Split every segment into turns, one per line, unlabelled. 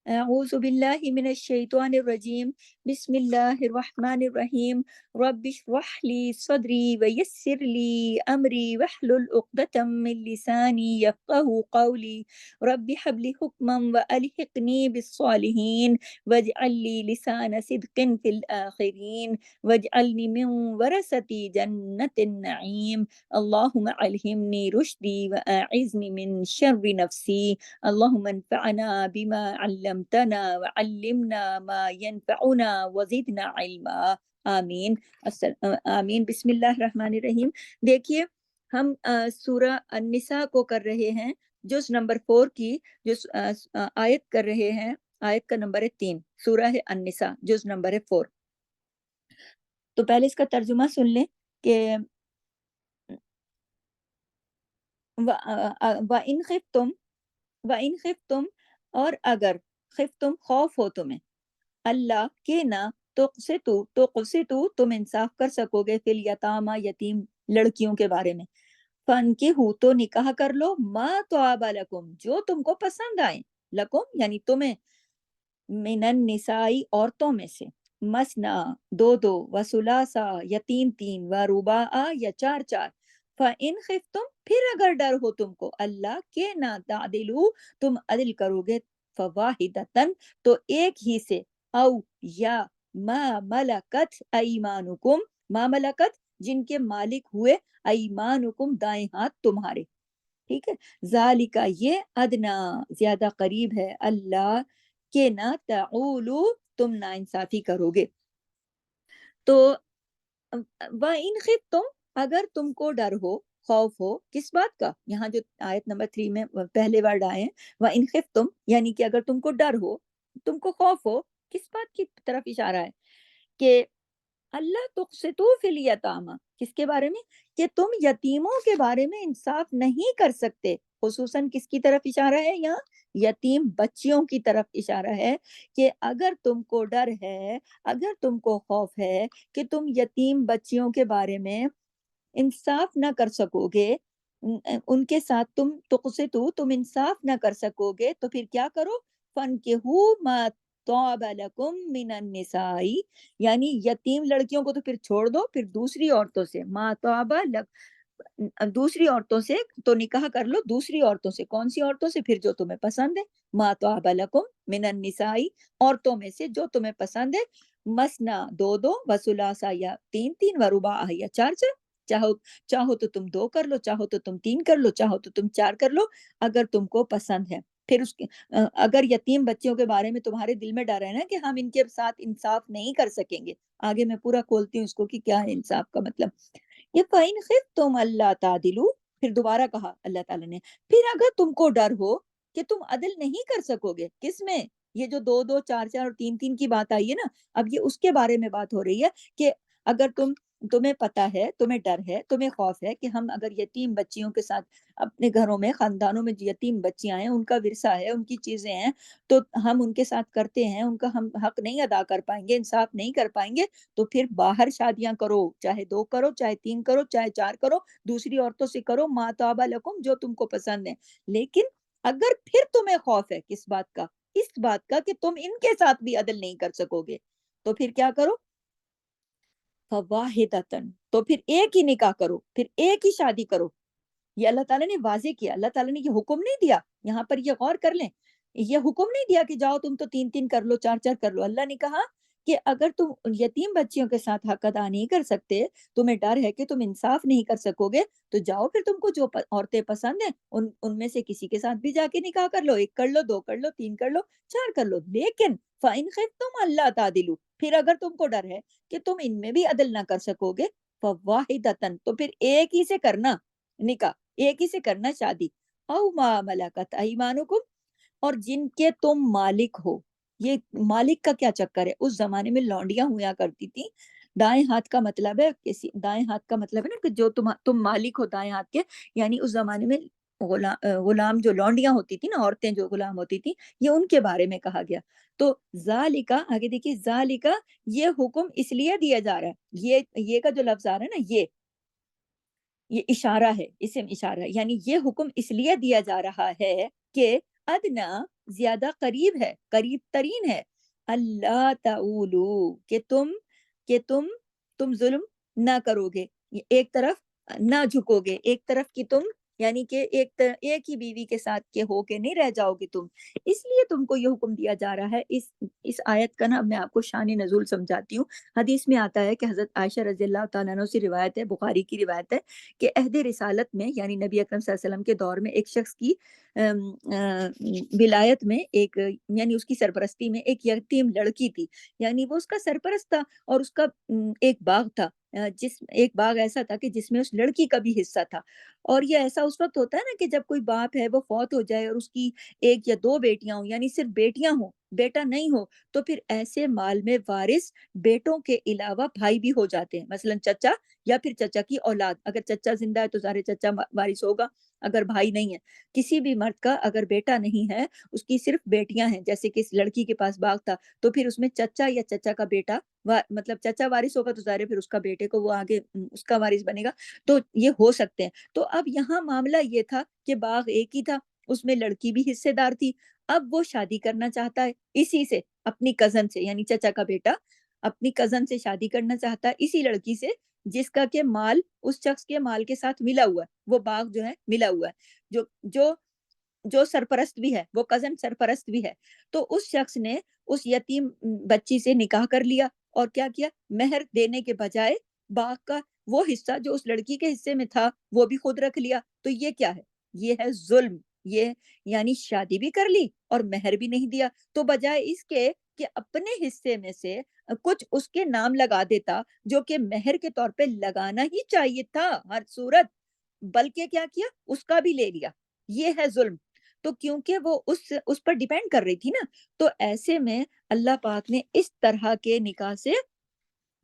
أعوذ بالله من الشيطان الرجيم بسم الله الرحمن الرحيم رب اشرح لي صدري ويسر لي أمري واحلل عقدة من لساني يفقه قولي رب هب لي حكما وألحقني بالصالحين واجعل لي لسان صدق في الآخرين واجعلني من ورثة جنة النعيم اللهم علمني رشدي وأعذني من شر نفسي اللهم انفعنا بما علمتنا وعلمنا ما ينفعنا وزدنا علما آمین آمین بسم اللہ الرحمن الرحیم۔ دیکھیے ہم سورہ النساء کو کر رہے ہیں، جز نمبر 4 کی جو آیت کر رہے ہیں، آیت کا نمبر ہے 3، سورہ ہے النساء، جز نمبر ہے 4۔ تو پہلے اس کا ترجمہ سن لیں کہ وَإِنْ خِفْتُمْ وَإِنْ خِفْتُمْ، اور اگر خفتم خوف ہو تمہیں، اللہ کے نہ تو تم انصاف کر سکو گے فی الیتامی یتیم لڑکیوں کے بارے میں، فانکحوا تو نکاح کر لو ما طاب لکم جو تم کو پسند آئے، لکم یعنی تمہیں، من النسائی عورتوں میں سے، مسنا دو دو، وثلاثا یا تین تین، ورباع یا چار چار، فَإِنْ خِفْتُمْ پھر اگر ڈر ہو تم کو اللہ کے نہ تعدلو تم عدل کرو گے، فواحدتن تو ایک ہی سے، او یا ما ملکت ایمانکم ما ملکت جن کے مالک ہوئے، ایمانکم دائیں ہاتھ تمہارے، ٹھیک ہے، ذالکا یہ ادنا زیادہ قریب ہے، اللہ کہ نہ تعولو تم نا انصافی کرو گے۔ تو وَإِنْ خِفْتُمْ اگر تم کو ڈر ہو، خوف ہو، کس بات کا؟ یہاں جو آیت نمبر 3 میں پہلے ورڈ آئے ہیں وَإِنْ خِفْتُمْ، یعنی کہ اگر تم کو ڈر ہو، تم کو خوف ہو، کس بات کی طرف اشارہ ہے؟ کہ اللہ تقسطو فی الیتامی، کس کے بارے میں؟ کہ تم یتیموں کے بارے میں انصاف نہیں کر سکتے، خصوصاً کس کی طرف اشارہ ہے یہاں؟ یتیم بچیوں کی طرف اشارہ ہے، کہ اگر تم کو ڈر ہے، اگر تم کو خوف ہے کہ تم یتیم بچیوں کے بارے میں انصاف نہ کر سکو گے، ان کے ساتھ تقسطو تم انصاف نہ کر سکو گے، تو پھر کیا کرو؟ فَانْكِحُوا مَا طَابَ لَكُم مِّنَ النِّسَاءِ، یعنی یتیم لڑکیوں کو تو پھر چھوڑ دو، پھر دوسری عورتوں سے، ما طاب دوسری عورتوں سے تو نکاح کر لو، دوسری عورتوں سے، کون سی عورتوں سے؟ پھر جو تمہیں پسند ہے، ما طاب لکم من النساء عورتوں میں سے جو تمہیں پسند ہے، مسنا دو دو، وثلاثا یا تین تین، ورباع یا چار چار، چاہو تو تم دو کر لو، چاہو تو تم تین کر لو، چاہو تو تم چار کر لو، اگر تم کو پسند ہے۔ پھر اس کے اگر یتیم بچیوں کے بارے میں تمہارے دل میں ڈر ہے نا کہ ہم ان کے ساتھ انصاف نہیں کر سکیں گے، آگے میں پورا کھولتی ہوں اس کو کہ کیا ہے انصاف کا مطلب۔ یہ فَإِنْ خِفْتُمْ أَلَّا تَعْدِلُوا، پھر دوبارہ کہا اللہ تعالیٰ نے، پھر اگر تم کو ڈر ہو کہ تم عدل نہیں کر سکو گے، کس میں؟ یہ جو دو دو چار چار اور تین تین کی بات آئی ہے نا، اب یہ اس کے بارے میں بات ہو رہی ہے کہ اگر تمہیں پتا ہے، تمہیں ڈر ہے، تمہیں خوف ہے کہ ہم اگر یتیم بچیوں کے ساتھ اپنے گھروں میں، خاندانوں میں جو یتیم بچیاں ہیں، ان کا ورثہ ہے، ان کی چیزیں ہیں، تو ہم ان کے ساتھ کرتے ہیں، ان کا ہم حق نہیں ادا کر پائیں گے، انصاف نہیں کر پائیں گے، تو پھر باہر شادیاں کرو، چاہے دو کرو، چاہے تین کرو، چاہے چار کرو، دوسری عورتوں سے کرو، ما طاب لکم جو تم کو پسند ہے۔ لیکن اگر پھر تمہیں خوف ہے کس بات کا؟ اس بات کا کہ تم ان کے ساتھ بھی عدل نہیں کر سکو گے، تو پھر کیا کرو؟ فواحدتن تو پھر ایک ہی نکاح کرو، پھر ایک ہی شادی کرو۔ یہ اللہ تعالیٰ نے واضح کیا، اللہ تعالیٰ نے یہ حکم نہیں دیا، یہاں پر یہ غور کر لیں، یہ حکم نہیں دیا کہ جاؤ تم تو تین تین کر لو، چار چار کر لو۔ اللہ نے کہا کہ اگر تم یتیم بچیوں کے ساتھ حق ادا نہیں کر سکتے، تمہیں ڈر ہے کہ تم انصاف نہیں کر سکو گے، تو جاؤ پھر تم کو جو عورتیں پسند ہیں ان میں سے کسی کے ساتھ بھی جا کے نکاح کر لو، ایک کر لو، دو کر لو، تین کر لو، چار کر لو۔ لیکن فَإِنْ خِفْتُمْ أَلَّا تَعْدِلُوا، پھر اگر تم کو ڈر ہے کہ تم ان میں بھی عدل نہ کر سکو گے، فواحدتن تو پھر ایک ہی سے کرنا نکاح، ایک ہی سے کرنا شادی، او ما ملکت ایمانکم اور جن کے تم مالک ہو۔ یہ مالک کا کیا چکر ہے؟ اس زمانے میں لونڈیاں ہوا کرتی تھی، دائیں ہاتھ کا مطلب ہے دائیں ہاتھ کا مطلب ہے نا کہ جو تم مالک ہو دائیں ہاتھ کے، یعنی اس زمانے میں غلام جو لونڈیاں ہوتی تھی نا، عورتیں جو غلام ہوتی تھی، یہ ان کے بارے میں کہا گیا۔ تو ذالکا آگے دیکھیے، ذالکا یہ حکم اس لیے دیا جا رہا ہے، یہ کا جو لفظ آ رہا ہے نا، یہ اشارہ ہے، اسم اشارہ ہے، یعنی یہ حکم اس لیے دیا جا رہا ہے کہ ادنا زیادہ قریب ہے، قریب ترین ہے، اللہ تعولو کہ تم ظلم نہ کرو گے، ایک طرف نہ جھکو گے، ایک طرف کی تم یعنی کہ ایک ہی بیوی کے ساتھ کے ہو کے نہیں رہ جاؤ گے تم، اس لیے تم کو یہ حکم دیا جا رہا ہے۔ اس آیت کا نا میں آپ کو شان نزول سمجھاتی ہوں۔ حدیث میں آتا ہے کہ حضرت عائشہ رضی اللہ تعالیٰ عنہ سے روایت ہے، بخاری کی روایت ہے کہ عہد رسالت میں یعنی نبی اکرم صلی اللہ علیہ وسلم کے دور میں ایک شخص کی ولایت میں ایک یعنی اس کی سرپرستی میں ایک یتیم لڑکی تھی، یعنی وہ اس کا سرپرست تھا، اور اس کا ایک باغ تھا، ایک باغ ایسا تھا کہ جس میں اس لڑکی کا بھی حصہ تھا۔ اور یہ ایسا اس وقت ہوتا ہے نا کہ جب کوئی باپ ہے وہ فوت ہو جائے اور اس کی ایک یا دو بیٹیاں ہوں، یعنی صرف بیٹیاں ہوں، بیٹا نہیں ہو، تو پھر ایسے مال میں وارث بیٹوں کے علاوہ بھائی بھی ہو جاتے ہیں، مثلا چچا یا پھر چچا کی اولاد، اگر چچا زندہ ہے تو سارے چچا وارث ہوگا، اگر بھائی نہیں ہے۔ کسی بھی مرد کا اگر بیٹا نہیں ہے، اس کی صرف بیٹیاں ہیں، جیسے کہ اس لڑکی کے پاس باغ تھا، تو پھر اس میں چچا یا چچا کا بیٹا مطلب چچا وارث ہوگا تو ظاہر ہے پھر اس کا بیٹے کو وہ آگے اس کا وارث بنے گا، تو یہ ہو سکتے ہیں۔ تو اب یہاں معاملہ یہ تھا کہ باغ ایک ہی تھا، اس میں لڑکی بھی حصے دار تھی، اب وہ شادی کرنا چاہتا ہے اسی سے، اپنی کزن سے، یعنی چچا کا بیٹا اپنی کزن سے شادی کرنا چاہتا ہے اسی لڑکی سے، جس کا کہ مال اس شخص کے مال کے ساتھ ملا ہوا ہے، وہ باغ جو ہے ملا ہوا ہے، جو جو جو سرپرست بھی ہے، وہ کزن سرپرست بھی ہے۔ تو اس شخص نے اس یتیم بچی سے نکاح کر لیا، اور کیا کیا، مہر دینے کے بجائے باغ کا وہ حصہ جو اس لڑکی کے حصے میں تھا وہ بھی خود رکھ لیا۔ تو یہ کیا ہے؟ یہ ہے ظلم، یہ یعنی شادی بھی کر لی اور مہر بھی نہیں دیا، تو بجائے اس کے کہ اپنے حصے میں سے کچھ اس کے نام لگا دیتا جو کہ مہر کے طور پہ لگانا ہی چاہیے تھا ہر صورت، بلکہ کیا کیا، اس کا بھی لے لیا، یہ ہے ظلم۔ تو کیونکہ وہ اس پر ڈیپینڈ کر رہی تھی نا، تو ایسے میں اللہ پاک نے اس طرح کے نکاح سے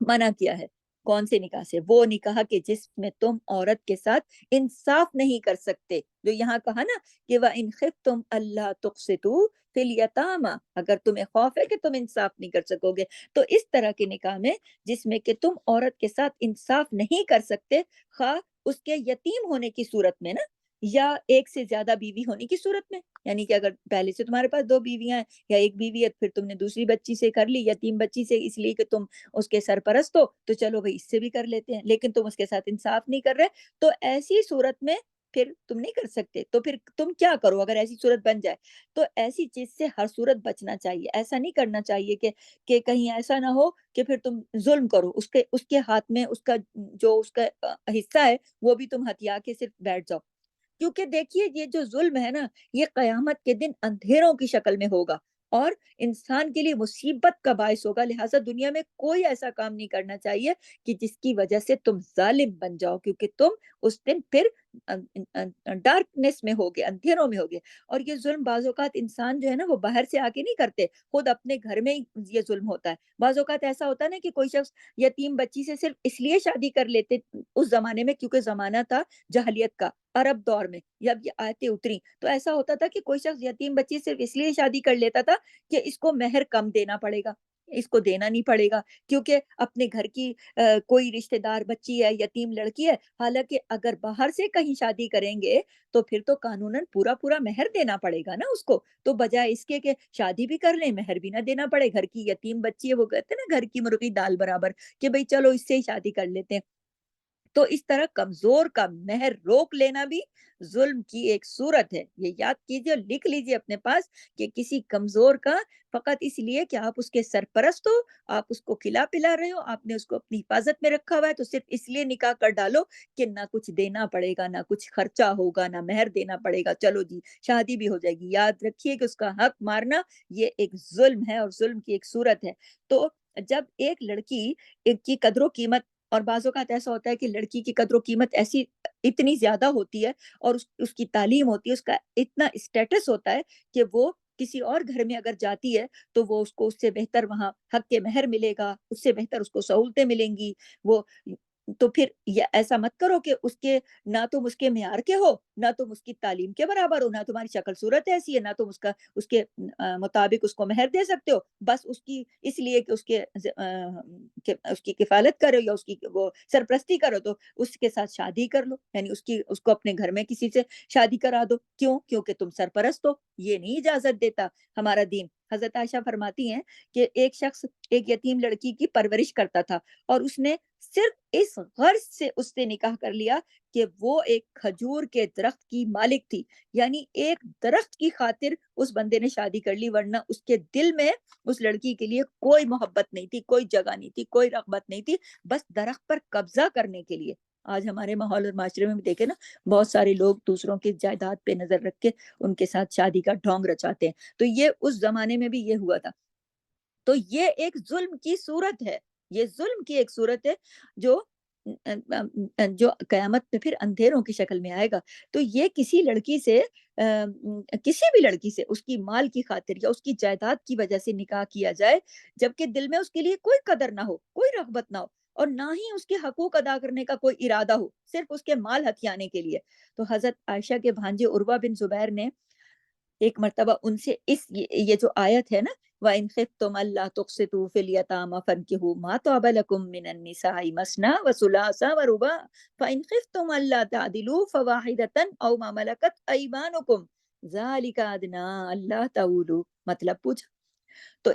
منع کیا ہے۔ کون سے نکاح سے؟ وہ نکاح کہ جس میں تم عورت کے ساتھ انصاف نہیں کر سکتے، جو یہاں کہا نا کہ وَإِنْ خِفْتُمْ أَلَّا تُقْسِطُوا فِي الْيَتَامَى، اگر تمہیں خوف ہے کہ تم انصاف نہیں کر سکو گے، تو اس طرح کے نکاح میں جس میں کہ تم عورت کے ساتھ انصاف نہیں کر سکتے، خواہ اس کے یتیم ہونے کی صورت میں نا، یا ایک سے زیادہ بیوی ہونے کی صورت میں، یعنی کہ اگر پہلے سے تمہارے پاس دو بیویاں ہیں یا ایک بیوی ہے، پھر تم نے دوسری بچی سے کر لی، یتیم بچی سے، اس لیے کہ تم اس کے سرپرست ہو، تو چلو بھائی اس سے بھی کر لیتے ہیں، لیکن تم اس کے ساتھ انصاف نہیں کر رہے، تو ایسی صورت میں پھر تم نہیں کر سکتے، تو پھر تم کیا کرو اگر ایسی صورت بن جائے؟ تو ایسی چیز سے ہر صورت بچنا چاہیے، ایسا نہیں کرنا چاہیے کہ کہیں ایسا نہ ہو کہ پھر تم ظلم کرو، اس کے ہاتھ میں اس کا حصہ ہے وہ بھی تم ہتھیا کے صرف بیٹھ جاؤ، کیونکہ دیکھیے یہ جو ظلم ہے نا، یہ قیامت کے دن اندھیروں کی شکل میں ہوگا اور انسان کے لیے مصیبت کا باعث ہوگا، لہٰذا دنیا میں کوئی ایسا کام نہیں کرنا چاہیے کہ جس کی وجہ سے تم ظالم بن جاؤ، کیونکہ تم اس دن پھر ڈارکنیس میں ہوگے، اندھیروں میں ہوگے۔ اور یہ ظلم بعض اوقات انسان جو ہے نا وہ باہر سے آ کے نہیں کرتے، خود اپنے گھر میں ہی یہ ظلم ہوتا ہے۔ بعض اوقات ایسا ہوتا ہے نا کہ کوئی شخص یتیم بچی سے صرف اس لیے شادی کر لیتے اس زمانے میں، کیونکہ زمانہ تھا جاہلیت کا، عرب دور میں جب یہ آیتیں اتری تو ایسا ہوتا تھا کہ کوئی شخص یتیم بچی صرف اس لیے شادی کر لیتا تھا کہ اس کو مہر کم دینا پڑے گا، اس کو دینا نہیں پڑے گا، کیونکہ اپنے گھر کی کوئی رشتہ دار بچی ہے، یتیم لڑکی ہے، حالانکہ اگر باہر سے کہیں شادی کریں گے تو پھر تو قانوناً پورا پورا مہر دینا پڑے گا نا اس کو، تو بجائے اس کے کہ شادی بھی کر لیں مہر بھی نہ دینا پڑے، گھر کی یتیم بچی ہے، وہ کہتے ہیں نا گھر کی مرغی دال برابر، کہ بھئی چلو اس سے ہی شادی کر لیتے ہیں۔ تو اس طرح کمزور کا مہر روک لینا بھی ظلم کی ایک صورت ہے، یہ یاد کیجئے اور لکھ لیجئے اپنے پاس کہ کسی کمزور کا فقط اس لیے کہ آپ اس کے سرپرست ہو، آپ اس کو کھلا پلا رہے ہو، آپ نے اس کو اپنی حفاظت میں رکھا ہوا ہے، تو صرف اس لیے نکاح کر ڈالو کہ نہ کچھ دینا پڑے گا، نہ کچھ خرچہ ہوگا، نہ مہر دینا پڑے گا، چلو جی شادی بھی ہو جائے گی۔ یاد رکھیے کہ اس کا حق مارنا یہ ایک ظلم ہے اور ظلم کی ایک صورت ہے۔ تو جب ایک لڑکی ایک کی قدر و قیمت، اور بعض اوقات ایسا ہوتا ہے کہ لڑکی کی قدر و قیمت ایسی اتنی زیادہ ہوتی ہے، اور اس کی تعلیم ہوتی ہے، اس کا اتنا اسٹیٹس ہوتا ہے کہ وہ کسی اور گھر میں اگر جاتی ہے تو وہ اس کو اس سے بہتر وہاں حق کے مہر ملے گا، اس سے بہتر اس کو سہولتیں ملیں گی، وہ تو پھر یہ ایسا مت کرو کہ اس کے نہ تم اس کے معیار کے ہو، نہ تم اس کی تعلیم کے برابر ہو، نہ تمہاری شکل صورت ایسی ہے، نہ تم اس کے مطابق اس کو مہر دے سکتے ہو، بس اس کی اس لیے کہ اس کی کفالت کرو یا اس کی وہ سرپرستی کرو تو اس کے ساتھ شادی کر لو، یعنی اس کو اپنے گھر میں کسی سے شادی کرا دو، کیوں؟ کیونکہ تم سرپرست ہو، یہ نہیں اجازت دیتا ہمارا دین۔ حضرت عائشہ فرماتی ہیں کہ ایک شخص ایک یتیم لڑکی کی پرورش کرتا تھا، اور اس نے صرف اس غرض سے اس سے نکاح کر لیا کہ وہ ایک کھجور کے درخت کی مالک تھی، یعنی ایک درخت کی خاطر اس بندے نے شادی کر لی، ورنہ اس کے دل میں اس لڑکی کے لیے کوئی محبت نہیں تھی، کوئی جگہ نہیں تھی، کوئی رغبت نہیں تھی، بس درخت پر قبضہ کرنے کے لیے۔ آج ہمارے ماحول اور معاشرے میں بھی دیکھیں نا، بہت سارے لوگ دوسروں کی جائیداد پہ نظر رکھ کے ان کے ساتھ شادی کا ڈھونگ رچاتے ہیں، تو یہ اس زمانے میں بھی یہ ہوا تھا۔ تو یہ ایک ظلم کی صورت ہے، یہ ظلم کی ایک صورت ہے جو جو قیامت میں پھر اندھیروں کی شکل میں آئے گا۔ تو یہ کسی لڑکی سے کسی بھی لڑکی سے اس کی مال کی خاطر یا اس کی جائیداد کی وجہ سے نکاح کیا جائے، جبکہ دل میں اس کے لیے کوئی قدر نہ ہو، کوئی رغبت نہ ہو، اور نہ ہی اس کے حقوق ادا کرنے کا کوئی ارادہ ہو، صرف اس کے مال ہتھیانے کے لیے۔ تو حضرت عائشہ کے بھانجے عروہ بن زبیر نے ایک مرتبہ ان سے یہ جو آیت ہے نا، وَإِنْ خِفْتُمْ أَلَّا تُقْسِطُوا فِي الْيَتَامَى فَانكِحُوا مَا طَابَ لَكُم مِّنَ النِّسَاءِ مَثْنَىٰ وَثُلَاثَ وَرُبَاعَ فَإِنْ خِفْتُمْ أَلَّا تَعْدِلُوا فَوَاحِدَةً أَوْ مَا مَلَكَتْ أَيْمَانُكُمْ ذَلِكَ أَدْنَىٰ أَلَّا تَعُولُوا، مطلب پوچھا تو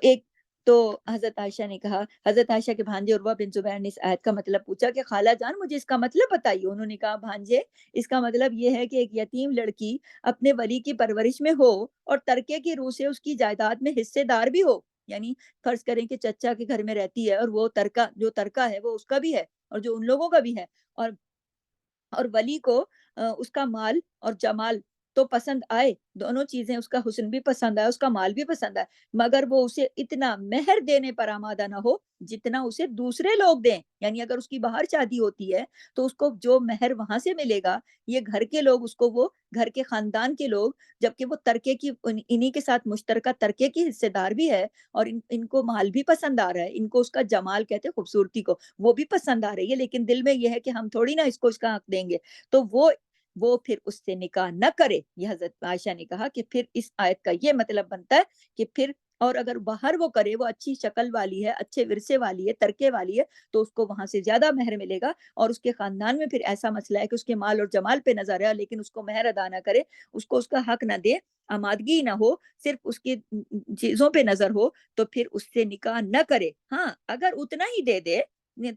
تو حضرت عائشہ نے کہا، حضرت عائشہ کے بھانجے عروہ بن زبیر نے اس آیت کا مطلب پوچھا کہ خالہ جان مجھے اس کا مطلب بتائیے۔ انہوں نے کہا بھانجے اس کا مطلب یہ ہے کہ ایک یتیم لڑکی اپنے ولی کی پرورش میں ہو اور ترکے کی روح سے اس کی جائیداد میں حصے دار بھی ہو، یعنی فرض کریں کہ چچا کے گھر میں رہتی ہے اور وہ جو ترکہ ہے وہ اس کا بھی ہے اور جو ان لوگوں کا بھی ہے، اور ولی کو اس کا مال اور جمال تو پسند آئے، دونوں چیزیں، اس کا حسن بھی پسند آئے، اس کا مال بھی پسند آئے، مگر وہ اسے اتنا مہر دینے پر آمادہ نہ ہو جتنا اسے دوسرے لوگ دیں، یعنی اگر اس کی باہر شادی ہوتی ہے تو اس کو جو مہر وہاں سے ملے گا، یہ گھر کے لوگ اس کو، وہ گھر کے خاندان کے لوگ، جبکہ وہ ترکے کی انہی کے ساتھ مشترکہ ترکے کی حصے دار بھی ہے، اور ان کو مال بھی پسند آ رہا ہے، ان کو اس کا جمال کہتے ہیں، خوبصورتی کو، وہ بھی پسند آ رہی ہے، لیکن دل میں یہ ہے کہ ہم تھوڑی نہ اس کو اس کا حق دیں گے، تو وہ پھر اس سے نکاح نہ کرے۔ یہ حضرت عائشہ نے کہا کہ پھر اس آیت کا یہ مطلب بنتا ہے کہ پھر، اور اگر باہر وہ کرے، وہ اچھی شکل والی ہے، اچھے ورثے والی ہے، ترکے والی ہے، تو اس کو وہاں سے زیادہ مہر ملے گا، اور اس کے خاندان میں پھر ایسا مسئلہ ہے کہ اس کے مال اور جمال پہ نظر ہے لیکن اس کو مہر ادا نہ کرے، اس کو اس کا حق نہ دے، آمادگی نہ ہو، صرف اس کی چیزوں پہ نظر ہو، تو پھر اس سے نکاح نہ کرے۔ ہاں اگر اتنا ہی دے دے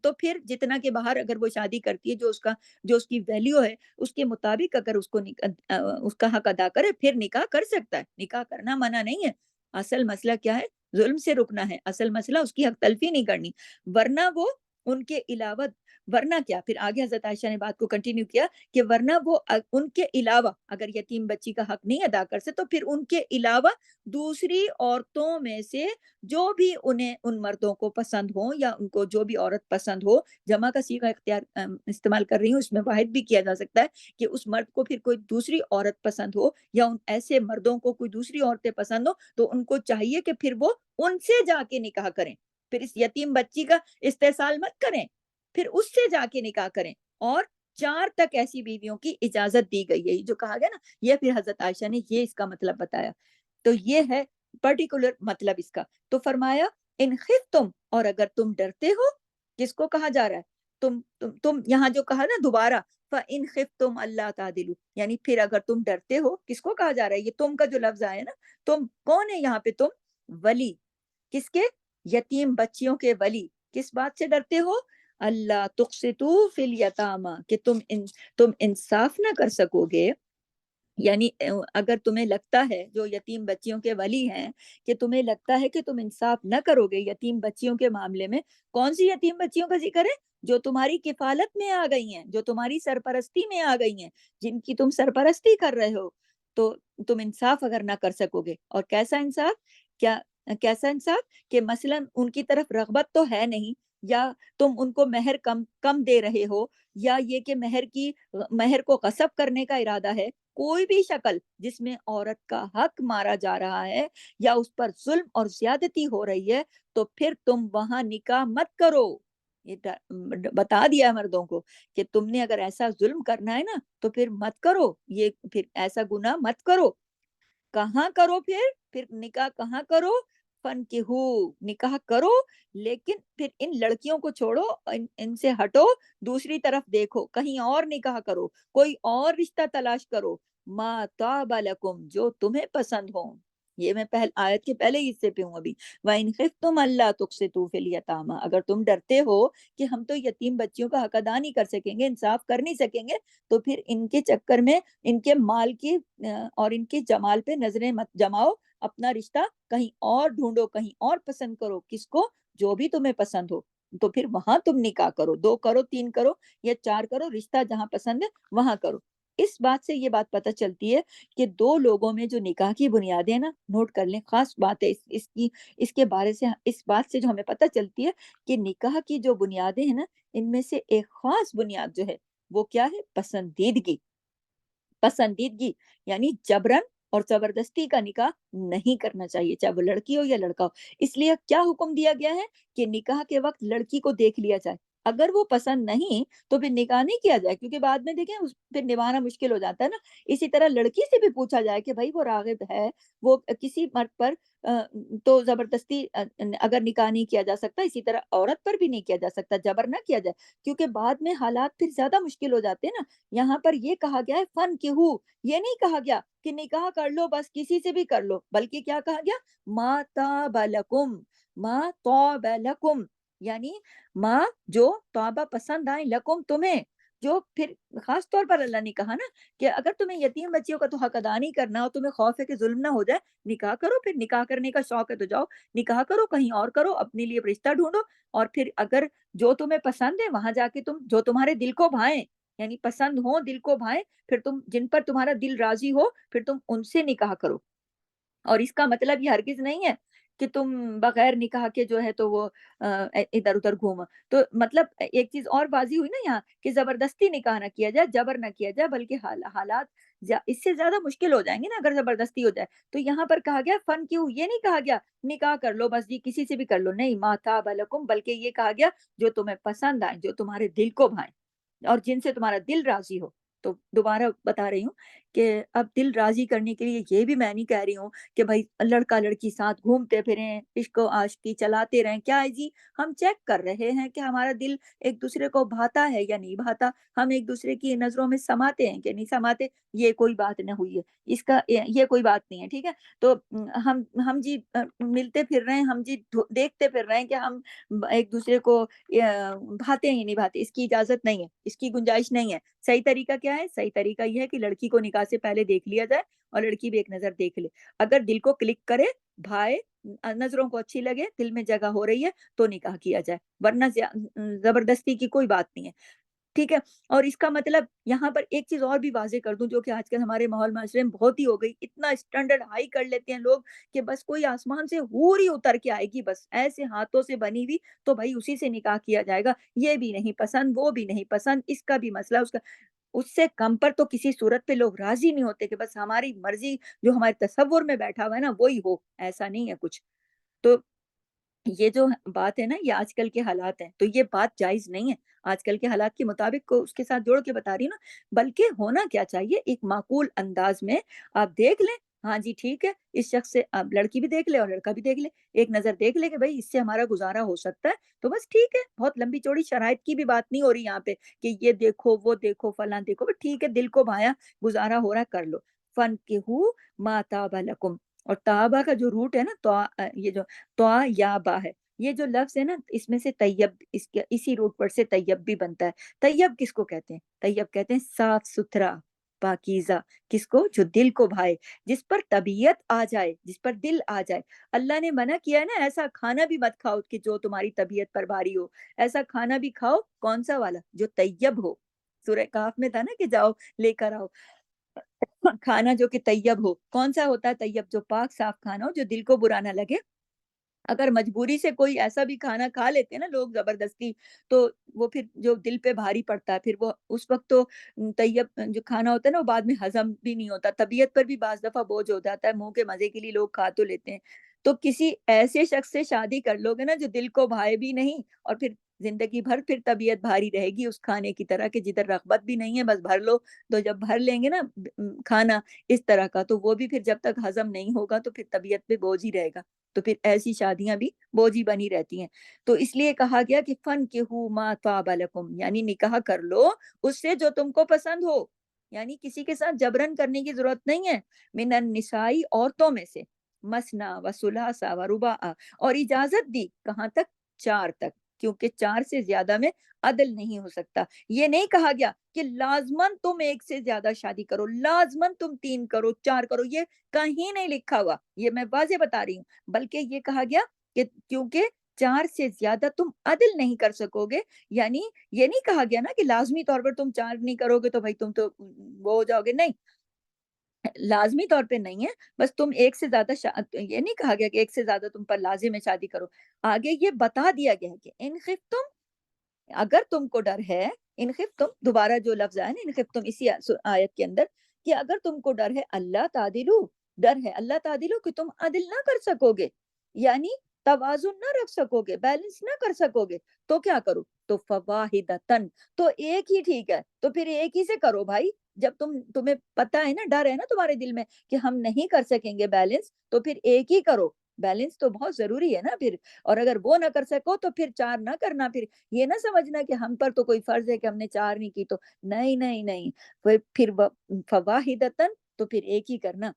تو پھر جتنا کہ باہر اگر وہ شادی کرتی ہے، جو اس کی ویلیو ہے اس کے مطابق اگر اس کا حق ادا کرے، پھر نکاح کر سکتا ہے، نکاح کرنا منع نہیں ہے۔ اصل مسئلہ کیا ہے؟ ظلم سے رکنا ہے، اصل مسئلہ اس کی حق تلفی نہیں کرنی، ورنہ وہ ان کے علاوہ، ورنہ کیا، پھر آگے حضرت عائشہ نے بات کو کنٹینیو کیا کہ ورنہ وہ ان کے علاوہ اگر یتیم بچی کا حق نہیں ادا کر سکتے تو پھر ان کے علاوہ دوسری عورتوں میں سے جو بھی انہیں ان مردوں کو پسند ہو، یا ان کو جو بھی عورت پسند ہو، جمع کا صیغہ استعمال کر رہی ہوں، اس میں واحد بھی کیا جا سکتا ہے کہ اس مرد کو پھر کوئی دوسری عورت پسند ہو، یا ان ایسے مردوں کو کوئی دوسری عورتیں پسند ہو، تو ان کو چاہیے کہ پھر وہ ان سے جا کے نکاح کریں، پھر اس یتیم بچی کا استحصال مت کریں، پھر اس سے جا کے نکاح کریں، اور 4 تک ایسی بیویوں کی اجازت دی گئی ہے، جو کہا گیا نا، یہ پھر حضرت عائشہ نے یہ اس کا مطلب بتایا، تو یہ ہے پرٹیکولر مطلب اس کا۔ تو فرمایا ان خفتم، اور اگر تم ڈرتے ہو، کس کو کہا جا رہا ہے؟ تم یہاں جو کہا نا دوبارہ، فَإِنْ خِفْتُمْ أَلَّا تَعْدِلُوا، یعنی پھر اگر تم ڈرتے ہو، کس کو کہا جا رہا ہے؟ یہ تم کا جو لفظ آیا نا، تم کون ہے یہاں پہ؟ تم ولی، کس کے؟ یتیم بچیوں کے ولی۔ کس بات سے ڈرتے ہو؟ اللہ تقسطوا فی الیتامى، کہ تم انصاف نہ کر سکو گے، یعنی اگر تمہیں لگتا ہے، جو یتیم بچیوں کے ولی ہیں، کہ تمہیں لگتا ہے کہ تم انصاف نہ کرو گے یتیم بچیوں کے معاملے میں، کون سی یتیم بچیوں کا ذکر ہے؟ جو تمہاری کفالت میں آ گئی ہیں، جو تمہاری سرپرستی میں آ گئی ہیں، جن کی تم سرپرستی کر رہے ہو، تو تم انصاف اگر نہ کر سکو گے، اور کیسا انصاف؟ کیا کیسا انصاف؟ کہ مثلا ان کی طرف رغبت تو ہے نہیں، یا تم ان کو مہر کم دے رہے ہو، یا یہ کہ مہر کو غصب کرنے کا ارادہ ہے، کوئی بھی شکل جس میں عورت کا حق مارا جا رہا ہے یا اس پر ظلم اور زیادتی ہو رہی ہے، تو پھر تم وہاں نکاح مت کرو، یہ بتا دیا مردوں کو کہ تم نے اگر ایسا ظلم کرنا ہے نا تو پھر مت کرو، یہ پھر ایسا گناہ مت کرو۔ کہاں کرو پھر نکاح کہاں کرو؟ فن کی ہو، نکاح کرو، لیکن پھر ان لڑکیوں کو چھوڑو، ان سے ہٹو، دوسری طرف دیکھو، کہیں اور نکاح کرو، کوئی اور رشتہ تلاش کرو، ما طاب لکم، جو تمہیں پسند ہو۔ یہ میں آیت کے پہلے ہی حصے پہ ہوں ابھی۔ وَإِنْ خِفْتُمْ أَلَّا تُقْسِطُوا فِي الْيَتَامَىٰ، اگر تم ڈرتے ہو کہ ہم تو یتیم بچیوں کا حق ادا نہیں کر سکیں گے، انصاف کر نہیں سکیں گے، تو پھر ان کے چکر میں ان کے مال کی اور ان کے جمال پہ نظریں مت جماؤ، اپنا رشتہ کہیں اور ڈھونڈو، کہیں اور پسند کرو، کس کو؟ جو بھی تمہیں پسند ہو، تو پھر وہاں تم نکاح کرو، 2 کرو، 3 کرو یا 4 کرو، رشتہ جہاں پسند ہے وہاں کرو۔ اس بات سے یہ بات پتہ چلتی ہے کہ 2 لوگوں میں جو نکاح کی بنیادیں ہیں نا، نوٹ کر لیں، خاص بات ہے اس کے بارے سے، اس بات سے جو ہمیں پتہ چلتی ہے کہ نکاح کی جو بنیادیں ہیں نا، ان میں سے ایک خاص بنیاد جو ہے وہ کیا ہے؟ پسندیدگی۔ پسندیدگی یعنی جبرن اور زبردستی کا نکاح نہیں کرنا چاہیے، چاہے وہ لڑکی ہو یا لڑکا ہو۔ اس لیے کیا حکم دیا گیا ہے کہ نکاح کے وقت لڑکی کو دیکھ لیا جائے، اگر وہ پسند نہیں تو پھر نکاح نہیں کیا جائے، کیونکہ بعد میں دیکھیں پھر نبھانا مشکل ہو جاتا ہے نا۔ اسی طرح لڑکی سے بھی پوچھا جائے کہ بھائی وہ راغب ہے، وہ کسی مرد پر تو زبردستی اگر نکاح نہیں کیا جا سکتا، اسی طرح عورت پر بھی نہیں کیا جا سکتا، جبر نہ کیا جائے، کیونکہ بعد میں حالات پھر زیادہ مشکل ہو جاتے ہیں نا۔ یہاں پر یہ کہا گیا ہے فن کی ہو، یہ نہیں کہا گیا کہ نکاح کر لو بس، کسی سے بھی کر لو، بلکہ کیا کہا گیا؟ ما طاب لکم، ما طاب لکم، یعنی ما جو طابہ پسند آئے، لکم تمہیں، جو پھر خاص طور پر اللہ نے کہا نا کہ اگر تمہیں یتیم بچیوں کا تو حق ادا نہیں کرنا اور تمہیں خوف ہے کہ ظلم نہ ہو جائے، نکاح کرو، پھر نکاح کرنے کا شوق ہے تو جاؤ نکاح کرو، کہیں اور کرو، اپنے لیے رشتہ ڈھونڈو، اور پھر اگر جو تمہیں پسند ہے وہاں جا کے تم جو تمہارے دل کو بھائیں، یعنی پسند ہو، دل کو بھائیں، پھر تم جن پر تمہارا دل راضی ہو پھر تم ان سے نکاح کرو۔ اور اس کا مطلب یہ ہرگز نہیں ہے کہ تم بغیر نکاح کے جو ہے تو وہ ادھر ادھر گھومو۔ تو مطلب ایک چیز اور واضح ہوئی نا یہاں کہ زبردستی نکاح نہ کیا جائے، جبر نہ کیا جائے، بلکہ حالات اس سے زیادہ مشکل ہو جائیں گے نا اگر زبردستی ہو جائے۔ تو یہاں پر کہا گیا فن کیوں، یہ نہیں کہا گیا نکاح کر لو بس جی، کسی سے بھی کر لو، نہیں، ما طاب لکم، بلکہ یہ کہا گیا جو تمہیں پسند آئے، جو تمہارے دل کو بھائیں اور جن سے تمہارا دل راضی ہو۔ تو دوبارہ بتا رہی ہوں کہ اب دل راضی کرنے کے لیے یہ بھی میں نہیں کہہ رہی ہوں کہ بھائی لڑکا لڑکی ساتھ گھومتے پھریں، عشق و عاشقی چلاتے رہیں، کیا ہے جی؟ ہم چیک کر رہے ہیں کہ ہمارا دل ایک دوسرے کو بھاتا ہے یا نہیں بھاتا، ہم ایک دوسرے کی نظروں میں سماتے ہیں کہ نہیں سماتے، یہ کوئی بات نہ ہوئی ہے، اس کا یہ کوئی بات نہیں ہے، ٹھیک ہے؟ تو ہم جی ملتے پھر رہے ہیں، ہم جی دیکھتے پھر رہے ہیں کہ ہم ایک دوسرے کو بھاتے ہیں یا نہیں بھاتے، اس کی اجازت نہیں ہے، اس کی گنجائش نہیں ہے۔ صحیح طریقہ کیا ہے؟ صحیح طریقہ یہ ہے کہ لڑکی کو نکاح سے پہلے دیکھ لیا جائے اور لڑکی بھی ایک نظر دیکھ لے، اگر دل کو کلک کرے، بھائے، نظروں کو اچھی لگے، دل میں جگہ ہو رہی ہے تو نکاح کیا جائے، ورنہ زبردستی کی کوئی بات نہیں ہے، ٹھیک ہے؟ اور اس کا مطلب یہاں پر ایک چیز اور بھی واضح کر دوں جو کہ آج کل ہمارے ماحول معاشرے میں بہت ہی ہو گئی، اتنا اسٹینڈرڈ ہائی کر لیتے ہیں لوگ کہ بس کوئی آسمان سے حور ہی اتر کے آئے گی، بس ایسے ہاتھوں سے بنی ہوئی تو بھائی اسی سے نکاح کیا جائے گا، یہ بھی نہیں پسند، وہ بھی نہیں پسند، اس کا بھی مسئلہ، اس کا، اس سے کم پر تو کسی صورت پہ لوگ راضی نہیں ہوتے کہ بس ہماری مرضی جو ہمارے تصور میں بیٹھا ہوا ہے نا وہی ہو، ایسا نہیں ہے کچھ۔ تو یہ جو بات ہے نا یہ آج کل کے حالات ہیں، تو یہ بات جائز نہیں ہے آج کل کے حالات کے مطابق، کو اس کے ساتھ جوڑ کے بتا رہی ہوں نا، بلکہ ہونا کیا چاہیے ایک معقول انداز میں آپ دیکھ لیں، ہاں جی ٹھیک ہے، اس شخص سے آپ لڑکی بھی دیکھ لے اور لڑکا بھی دیکھ لے، ایک نظر دیکھ لے کہ بھائی اس سے ہمارا گزارا ہو سکتا ہے تو بس ٹھیک ہے، بہت لمبی چوڑی شرائط کی بھی بات نہیں ہو رہی یہاں پہ کہ یہ دیکھو وہ دیکھو فلاں دیکھو، بس ٹھیک ہے، دل کو بھایا، گزارا ہو رہا ہے، کر لو۔ فن کے ما طاب لکم، اور طابہ کا جو روٹ ہے نا یہ جو طا یا با ہے، یہ جو لفظ ہے نا اس میں سے طیب، اسی روٹ پر سے طیب بھی بنتا ہے۔ طیب کس کو کہتے ہیں؟ طیب کہتے ہیں صاف ستھرا، پاکیزہ، کس کو؟ جو دل کو بھائے، جس پر طبیعت آ جائے، جس پر دل آ جائے۔ اللہ نے منع کیا ہے نا ایسا کھانا بھی مت کھاؤ کہ جو تمہاری طبیعت پر بھاری ہو، ایسا کھانا بھی کھاؤ کون سا والا؟ جو طیب ہو۔ سورہ کاف میں تھا نا کہ جاؤ لے کر آؤ کھانا جو کہ طیب ہو۔ کون سا ہوتا ہے طیب؟ جو پاک صاف کھانا ہو، جو دل کو برا نہ لگے۔ اگر مجبوری سے کوئی ایسا بھی کھانا کھا لیتے ہیں نا لوگ زبردستی، تو وہ پھر جو دل پہ بھاری پڑتا ہے، پھر وہ اس وقت تو طیب جو کھانا ہوتا ہے نا وہ بعد میں ہضم بھی نہیں ہوتا، طبیعت پر بھی بعض دفعہ بوجھ ہو جاتا ہے، منہ کے مزے کے لیے لوگ کھا تو لیتے ہیں۔ تو کسی ایسے شخص سے شادی کر لو گے نا جو دل کو بھائے بھی نہیں اور پھر زندگی بھر پھر طبیعت بھاری رہے گی اس کھانے کی طرح کہ جدھر رغبت بھی نہیں ہے بس بھر لو. تو جب بھر لیں گے نا کھانا اس طرح کا تو وہ بھی پھر جب تک ہضم نہیں ہوگا تو پھر طبیعت پہ بوجھ ہی رہے گا. تو پھر ایسی شادیاں بھی بوجھ ہی بنی رہتی ہیں. تو اس لیے کہا گیا کہ فن کے ما طاب لکم، یعنی نکاح کر لو اس سے جو تم کو پسند ہو، یعنی کسی کے ساتھ جبرن کرنے کی ضرورت نہیں ہے. من النسائی، عورتوں میں سے، مسنا و ثلاثا و رباع، اور اجازت دی کہاں تک؟ 4 تک، کیونکہ 4 سے زیادہ میں عدل نہیں ہو سکتا. یہ نہیں کہا گیا کہ لازمن تم 1 سے زیادہ شادی کرو، لازمن تم 3 کرو 4 کرو، یہ کہیں نہیں لکھا ہوا، یہ میں واضح بتا رہی ہوں. بلکہ یہ کہا گیا کہ کیونکہ 4 سے زیادہ تم عدل نہیں کر سکو گے. یعنی یہ نہیں کہا گیا نا کہ لازمی طور پر تم 4 نہیں کرو گے تو بھائی تم تو وہ ہو جاؤ گے، نہیں، لازمی طور پہ نہیں ہے. بس تم 1 سے زیادہ یہ نہیں کہا گیا کہ 1 سے زیادہ تم پر لازم ہے شادی کرو. آگے یہ بتا دیا گیا ہے کہ ان خفتم، اگر تم کو ڈر ہے، ان خفتم دوبارہ جو لفظ آیا نا ان خفتم اسی آیت کے اندر، کہ اگر تم کو ڈر ہے اللہ تعدلو، ڈر ہے اللہ تعدلو کہ تم عدل نہ کر سکو گے، یعنی توازن نہ رکھ سکو گے، بیلنس نہ کر سکو گے، تو کیا کرو؟ تو فواحدتن، تو ایک ہی ٹھیک ہے. تو پھر ایک ہی سے کرو بھائی. جب تمہیں پتا ہے نا، ڈر ہے نا تمہارے دل میں کہ ہم نہیں کر سکیں گے بیلنس، تو پھر ایک ہی کرو. بیلنس تو بہت ضروری ہے نا پھر. اور اگر وہ نہ کر سکو تو پھر 4 نہ کرنا. پھر یہ نہ سمجھنا کہ ہم پر تو کوئی فرض ہے کہ ہم نے 4 نہیں کی، تو نہیں نہیں نہیں، پھر فواحدتن، تو پھر ایک ہی کرنا،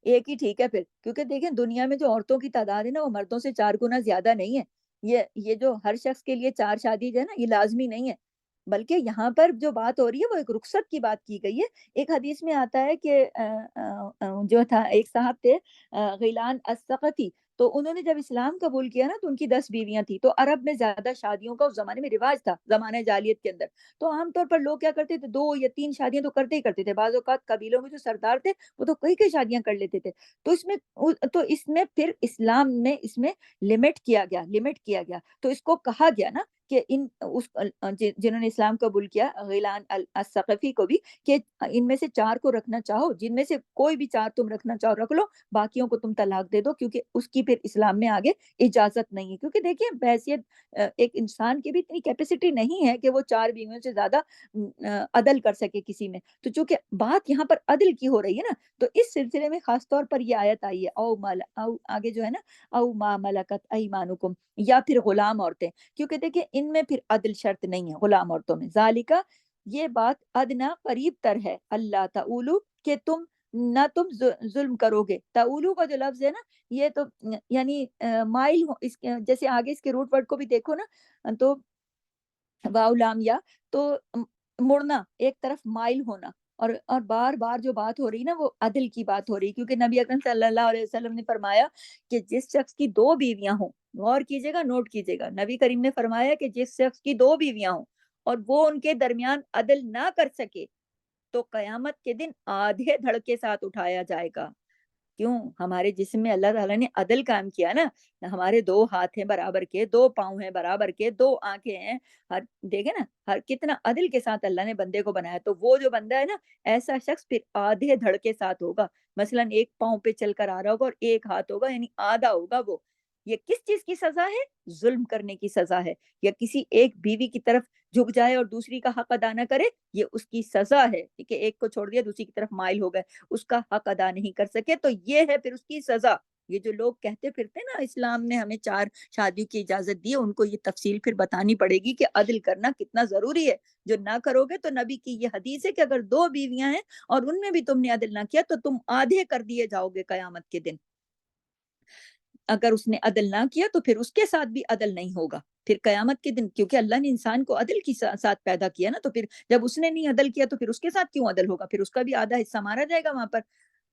ایک ہی ٹھیک ہے پھر. کیونکہ دیکھیں دنیا میں جو عورتوں کی تعداد ہے نا وہ مردوں سے 4 گنا زیادہ نہیں ہے. یہ جو ہر شخص کے لیے 4 شادی جو ہے نا یہ لازمی نہیں ہے. بلکہ یہاں پر جو بات ہو رہی ہے وہ ایک رخصت کی بات کی گئی ہے. ایک حدیث میں آتا ہے کہ جو تھا ایک صاحب تھے غیلان الثقفی، تو انہوں نے جب اسلام قبول کیا نا تو ان کی 10 بیویاں تھیں. تو عرب میں زیادہ شادیوں کا اس زمانے میں رواج تھا، زمانہ جاہلیت کے اندر. تو عام طور پر لوگ کیا کرتے تھے، 2 یا 3 شادیاں تو کرتے ہی کرتے تھے. بعض اوقات قبیلوں میں جو سردار تھے وہ تو کئی کئی شادیاں کر لیتے تھے. تو اس میں پھر اسلام میں اس میں لمٹ کیا گیا. تو اس کو کہا گیا نا کہ جنہوں نے اسلام قبول کیا غیلان الثقفی کو بھی، کہ ان میں سے 4 کو رکھنا چاہو، جن میں سے کوئی بھی 4 تم رکھنا چاہو رکھ لو، باقیوں کو تم طلاق دے دو، کیونکہ اس کی پھر اسلام میں آگے اجازت نہیں ہے. کیونکہ دیکھیے بحیثیت ایک انسان کی بھی اتنی کیپیسٹی نہیں ہے کہ وہ 4 بیویوں سے زیادہ عدل کر سکے کسی میں. تو چونکہ بات یہاں پر عدل کی ہو رہی ہے نا، تو اس سلسلے میں خاص طور پر یہ آیت آئی ہے، او آگے جو ہے نا، او ما ملکت ایمانکم، یا پھر غلام عورتیں. کیونکہ دیکھیں ان میں پھر عدل شرط نہیں ہے غلام عورتوں میں. ذالکا، یہ بات ادنا قریب تر ہے، اللہ تعولو، کہ تم ظلم کرو گے. تعولو کا جو لفظ ہے نا یہ تو یعنی مائل ہو، جیسے آگے اس کے روٹ ورڈ کو بھی دیکھو نا تو واو لام یا، تو مڑنا، ایک طرف مائل ہونا. اور بار بار جو بات ہو رہی نا وہ عدل کی بات ہو رہی، کیونکہ نبی اکرم صلی اللہ علیہ وسلم نے فرمایا کہ جس شخص کی 2 بیویاں ہوں، غور کیجیے گا، نوٹ کیجیے گا، نبی کریم نے فرمایا کہ جس شخص کی 2 بیویاں ہوں اور وہ ان کے درمیان عدل نہ کر سکے تو قیامت کے دن آدھے دھڑ کے ساتھ اٹھایا جائے گا. کیوں؟ ہمارے جسم میں اللہ تعالیٰ نے عدل کام کیا نا. ہمارے 2 ہاتھ ہیں برابر کے، 2 پاؤں ہیں برابر کے، 2 آنکھیں ہیں. دیکھیں نا ہر کتنا عدل کے ساتھ اللہ نے بندے کو بنایا. تو وہ جو بندہ ہے نا ایسا شخص پھر آدھے دھڑ کے ساتھ ہوگا. مثلا ایک پاؤں پہ چل کر آ رہا ہوگا اور ایک ہاتھ ہوگا، یعنی آدھا ہوگا وہ. یہ کس چیز کی سزا ہے؟ ظلم کرنے کی سزا ہے. یا کسی ایک بیوی کی طرف جھک جائے اور دوسری کا حق ادا نہ کرے، یہ اس کی سزا ہے کہ ایک کو چھوڑ دیا دوسری کی طرف مائل ہو گئے، اس کا حق ادا نہیں کر سکے، تو یہ ہے پھر اس کی سزا. یہ جو لوگ کہتے پھرتے نا اسلام نے ہمیں 4 شادیوں کی اجازت دی ہے، ان کو یہ تفصیل پھر بتانی پڑے گی کہ عدل کرنا کتنا ضروری ہے. جو نہ کرو گے تو نبی کی یہ حدیث ہے کہ اگر 2 بیویاں ہیں اور ان میں بھی تم نے عدل نہ کیا تو تم آدھے کر دیے جاؤ گے قیامت کے دن. اگر اس نے عدل نہ کیا تو پھر اس کے ساتھ بھی عدل نہیں ہوگا پھر قیامت کے دن، کیونکہ اللہ نے انسان کو عدل کے ساتھ پیدا کیا نا. تو پھر جب اس نے نہیں عدل کیا تو پھر اس کے ساتھ کیوں عدل ہوگا؟ پھر اس کا بھی آدھا حصہ مارا جائے گا وہاں پر.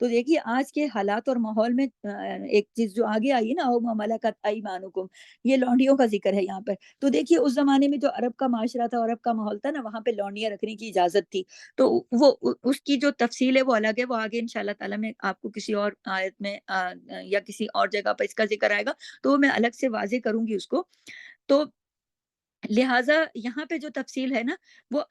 تو دیکھیے آج کے حالات اور ماحول میں ایک چیز جو آگے آئی ہے نا، او ما ملکت ایمانکم، یہ لونڈیوں کا ذکر ہے یہاں پر. تو دیکھیے اس زمانے میں جو عرب کا معاشرہ تھا، عرب کا ماحول تھا نا، وہاں پہ لونڈیاں رکھنے کی اجازت تھی. تو وہ اس کی جو تفصیل ہے وہ الگ ہے، وہ آگے انشاءاللہ تعالیٰ میں آپ کو کسی اور آیت میں یا کسی اور جگہ پر اس کا ذکر آئے گا تو میں الگ سے واضح کروں گی اس کو. تو لہٰذا یہاں پہ جو تفصیل ہے نا وہ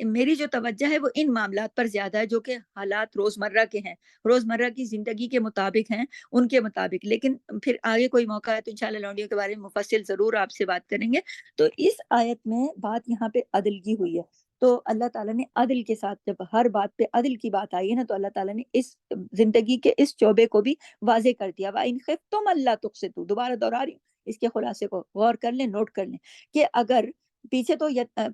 میری جو توجہ ہے وہ ان معاملات پر زیادہ ہے جو کہ حالات روزمرہ کے ہیں، روزمرہ کی زندگی کے مطابق ہیں، ان کے مطابق۔ لیکن پھر آگے کوئی موقع ہے تو انشاءاللہ لونڈیوں کے بارے میں مفصل ضرور آپ سے بات کریں گے۔ تو اس آیت میں بات یہاں پہ عدل کی ہوئی ہے، تو اللہ تعالیٰ نے عدل کے ساتھ، جب ہر بات پہ عدل کی بات آئی ہے نا، تو اللہ تعالیٰ نے اس زندگی کے اس شعبے کو بھی واضح کر دیا۔ وَإِنْ خِفْتُمْ أَلَّا تُقْسِطُوا، دوبارہ دوہرا رہی ہوں، اس کے خلاصے کو غور کر لیں، نوٹ کر لیں کہ اگر پیچھے تو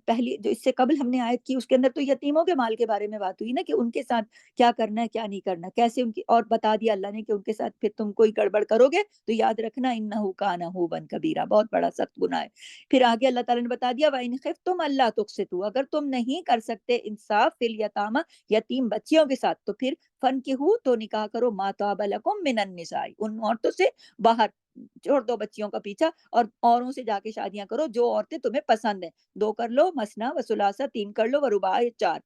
پہلی جو اس سے قبل ہم نے آیت کی اس کے اندر تو یتیموں کے مال کے بارے میں بات ہوئی نا، کہ ان کے ساتھ کیا کرنا ہے کیا نہیں کرنا، کیسے ان کی، اور بتا دیا اللہ نے کہ ان کے ساتھ پھر تم کوئی گڑبڑ کرو گے تو یاد رکھنا انہ کان حوبا کبیرہ، بہت بڑا سخت گناہ ہے۔ پھر آگے اللہ تعالیٰ نے بتا دیا وَإِنْ خِفْتُمْ أَلَّا تُقْسِطُوا، اگر تم نہیں کر سکتے انصاف فی الیتامى، یتیم بچیوں کے ساتھ، تو پھر فَانكِحُوا، تو نکاح کرو، مَا طَابَ لَكُم مِّنَ النِّسَاءِ، ان عورتوں سے، باہر چھوڑ دو بچیوں کا پیچھا، اور اوروں سے جا کے شادیاں کرو جو عورتیں تمہیں پسند ہیں، 2 کر لو مثنا و ثلاثہ، 3 کر لو و رباع، 4۔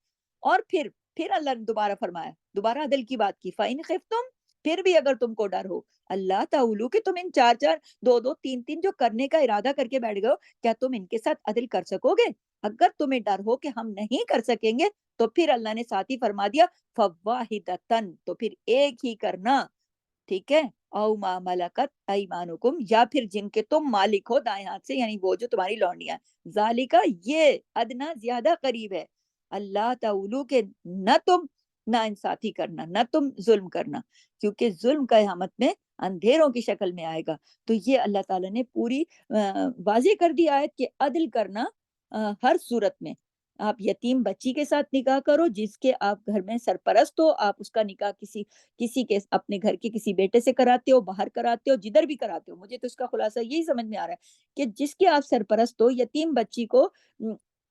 اور پھر اللہ نے دوبارہ فرمایا، دوبارہ عدل کی بات کی، فَإِنْ خِفْتُمْ، پھر بھی اگر تم کو ڈر ہو، اللہ تعالیٰ کہ تم ان 4 4، 2 2، 3 3 جو کرنے کا ارادہ کر کے بیٹھ گئے ہو، کیا تم ان کے ساتھ عدل کر سکو گے؟ اگر تمہیں ڈر ہو کہ ہم نہیں کر سکیں گے، تو پھر اللہ نے ساتھ ہی فرما دیا فَوَاحِدَةً، تو پھر ایک ہی کرنا، ٹھیک ہے؟ او ما ملکت ایمانکم، یا پھر جن کے تم مالک ہو دائیں ہاتھ سے، یعنی وہ جو تمہاری لونڈیاں ہیں، ذالکا، یہ ادنا، زیادہ قریب ہے، اللہ تعالیٰ کے نہ تم نہ انصافی کرنا، نہ تم ظلم کرنا، کیونکہ ظلم قیامت میں اندھیروں کی شکل میں آئے گا۔ تو یہ اللہ تعالیٰ نے پوری واضح کر دی آیت کہ عدل کرنا ہر صورت میں۔ آپ یتیم بچی کے ساتھ نکاح کرو، جس کے آپ گھر میں سرپرست ہو، آپ اس کا نکاح کسی کے اپنے گھر کے کسی بیٹے سے کراتے ہو، باہر کراتے ہو، جدھر بھی کراتے ہو۔ مجھے تو اس کا خلاصہ یہی سمجھ میں آ رہا ہے کہ جس کے آپ سرپرست ہو، یتیم بچی کو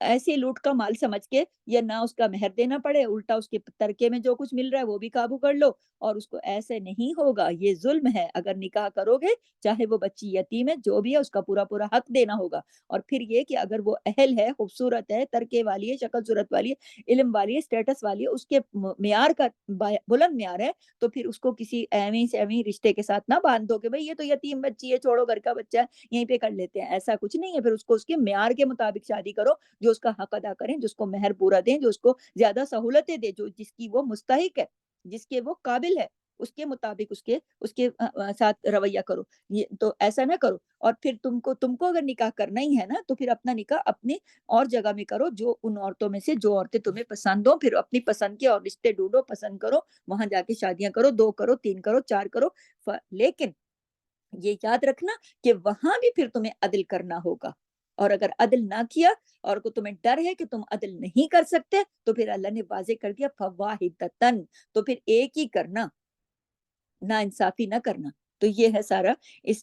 ایسے لوٹ کا مال سمجھ کے، یا نہ اس کا مہر دینا پڑے، الٹا اس کے ترکے میں جو کچھ مل رہا ہے وہ بھی قابو کر لو، اور اس کو ایسے نہیں ہوگا، یہ ظلم ہے۔ اگر نکاح کرو گے، چاہے وہ بچی یتیم ہے، جو بھی ہے، اس کا پورا پورا حق دینا ہوگا۔ اور پھر یہ کہ اگر وہ اہل ہے، خوبصورت ہے، ترکے والی ہے، شکل صورت والی ہے، علم والی ہے، اسٹیٹس والی ہے، اس کے معیار کا بلند معیار ہے، تو پھر اس کو کسی ایویں سے ایویں رشتے کے ساتھ نہ باندھ دو کہ بھئی یہ تو یتیم بچی ہے، چھوڑو، گھر کا بچہ ہے، یہیں پہ کر لیتے ہیں۔ ایسا کچھ نہیں ہے، پھر اس کو اس کے معیار کے مطابق شادی کرو، جو اس کا حق ادا کریں، جس کو مہر پورا دیں، جو اس کو زیادہ سہولتیں دے، جو جس کی وہ مستحق ہے، جس کے وہ قابل ہے، اس کے مطابق اس کے ساتھ رویہ کرو۔ یہ تو ایسا نہ کرو۔ اور پھر تم کو اگر نکاح کرنا ہی ہے نا، تو پھر اپنا نکاح اپنی اور جگہ میں کرو، جو ان عورتوں میں سے جو عورتیں تمہیں پسند ہو، پھر اپنی پسند کے اور رشتے ڈھونڈو، پسند کرو، وہاں جا کے شادیاں کرو، 2 کرو، 3 کرو، 4 کرو، لیکن یہ یاد رکھنا کہ وہاں بھی پھر تمہیں عدل کرنا ہوگا۔ اور اگر عدل نہ کیا، اور کو تمہیں ڈر ہے کہ تم عدل نہیں کر سکتے، تو پھر اللہ نے واضح کر دیا فواحدتن، تو پھر ایک ہی کرنا، نا انصافی نہ کرنا۔ تو یہ ہے سارا اس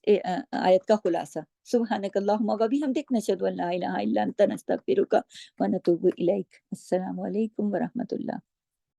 آیت کا خلاصہ۔ سبحانک اللہم و بحمدک، نشہد ان لا الہ الا انت، نستغفرک و نتوب الیک۔ السلام علیکم ورحمۃ اللہ۔